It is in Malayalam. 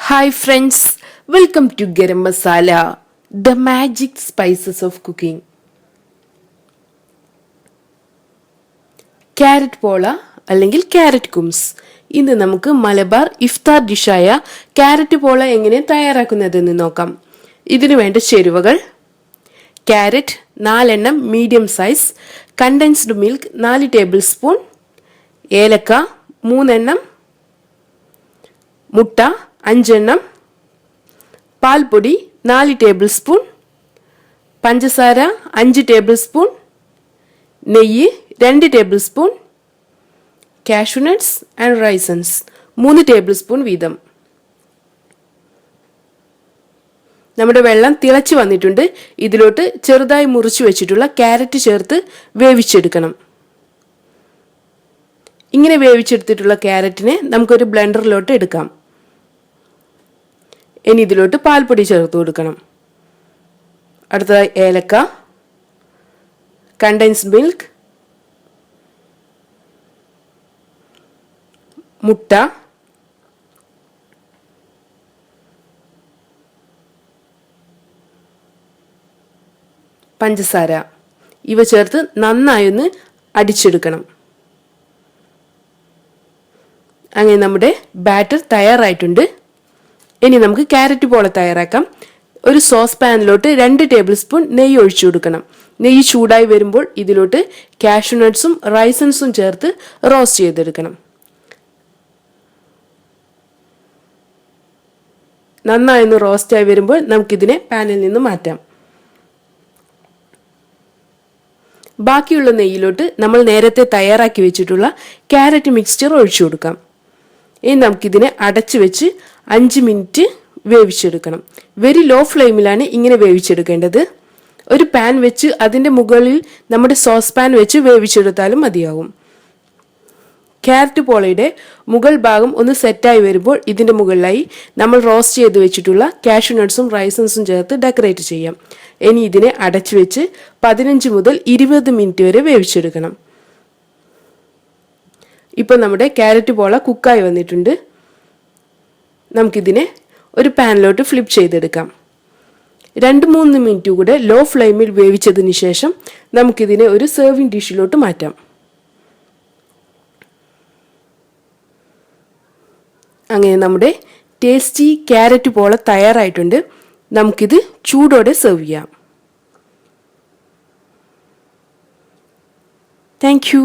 Hi friends, welcome to Garam Masala, the magic spices of cooking. Carrot പോള അല്ലെങ്കിൽ ക്യാരറ്റ് കുംസ്. ഇന്ന് നമുക്ക് മലബാർ ഇഫ്താർ ഡിഷായ ക്യാരറ്റ് പോള എങ്ങനെ തയ്യാറാക്കുന്നതെന്ന് നോക്കാം. ഇതിനു വേണ്ട ചേരുവകൾ: ക്യാരറ്റ് 4 എണ്ണം medium size, condensed milk 4 table spoon, ഏലക്ക 3 എണ്ണം, മുട്ട 5 എണ്ണം, പാൽപ്പൊടി 4 ടേബിൾ സ്പൂൺ, പഞ്ചസാര 5 ടേബിൾ സ്പൂൺ, നെയ്യ് 2 table spoon, cashew nuts and റൈസൻസ് 3 table spoon വീതം. നമ്മുടെ വെള്ളം തിളച്ചു വന്നിട്ടുണ്ട്. ഇതിലോട്ട് ചെറുതായി മുറിച്ചു വെച്ചിട്ടുള്ള ക്യാരറ്റ് ചേർത്ത് വേവിച്ചെടുക്കണം. ഇങ്ങനെ വേവിച്ചെടുത്തിട്ടുള്ള ക്യാരറ്റിനെ നമുക്കൊരു ബ്ലെൻഡറിലോട്ട് എടുക്കാം. ഇനി ഇതിലോട്ട് പാൽപ്പൊടി ചേർത്ത് കൊടുക്കണം. അടുത്തതായി ഏലക്ക, കണ്ടൻസ്ഡ് മിൽക്ക്, മുട്ട, പഞ്ചസാര ഇവ ചേർത്ത് നന്നായി ഒന്ന് അടിച്ചെടുക്കണം. അങ്ങനെ നമ്മുടെ ബാറ്റർ തയ്യാറായിട്ടുണ്ട്. ഇനി നമുക്ക് ക്യാരറ്റ് പോള തയ്യാറാക്കാം. ഒരു സോസ് പാനിലോട്ട് 2 ടേബിൾ സ്പൂൺ നെയ്യ് ഒഴിച്ചു കൊടുക്കണം. നെയ്യ് ചൂടായി വരുമ്പോൾ ഇതിലോട്ട് കാഷ്യൂ നട്ട്സും റൈസൻസും ചേർത്ത് റോസ്റ്റ് ചെയ്തെടുക്കണം. നന്നായി ഒന്ന് റോസ്റ്റായി വരുമ്പോൾ നമുക്കിതിനെ പാനിൽ നിന്ന് മാറ്റാം. ബാക്കിയുള്ള നെയ്യിലോട്ട് നമ്മൾ നേരത്തെ തയ്യാറാക്കി വെച്ചിട്ടുള്ള ക്യാരറ്റ് മിക്സ്ചർ ഒഴിച്ചു കൊടുക്കാം. ഇനി നമുക്കിതിനെ അടച്ചു വെച്ച് 5 മിനിറ്റ് വേവിച്ചെടുക്കണം. വെരി ലോ ഫ്ലെയിമിലാണ് ഇങ്ങനെ വേവിച്ചെടുക്കേണ്ടത്. ഒരു പാൻ വെച്ച് അതിൻ്റെ മുകളിൽ നമ്മുടെ സോസ് പാൻ വെച്ച് വേവിച്ചെടുത്താലും മതിയാകും. ക്യാരറ്റ് പോളയുടെ മുകൾ ഭാഗം ഒന്ന് സെറ്റായി വരുമ്പോൾ ഇതിൻ്റെ മുകളിലായി നമ്മൾ റോസ്റ്റ് ചെയ്ത് വെച്ചിട്ടുള്ള കാഷ്യൂ നട്ട്സും റൈസൻസും ചേർത്ത് ഡെക്കറേറ്റ് ചെയ്യാം. ഇനി ഇതിനെ അടച്ചു വെച്ച് 15 മുതൽ 20 മിനിറ്റ് വരെ വേവിച്ചെടുക്കണം. ഇപ്പോൾ നമ്മുടെ ക്യാരറ്റ് പോള കുക്കായി വന്നിട്ടുണ്ട്. നമുക്കിതിനെ ഒരു പാനിലോട്ട് ഫ്ലിപ്പ് ചെയ്തെടുക്കാം. 2-3 മിനിറ്റ് കൂടെ ലോ ഫ്ലെയിമിൽ വേവിച്ചതിന് ശേഷം നമുക്കിതിനെ ഒരു സെർവിങ് ഡിഷിലോട്ട് മാറ്റാം. അങ്ങനെ നമ്മുടെ ടേസ്റ്റി ക്യാരറ്റ് പോള തയ്യാറായിട്ടുണ്ട്. നമുക്കിത് ചൂടോടെ സെർവ് ചെയ്യാം. Thank you.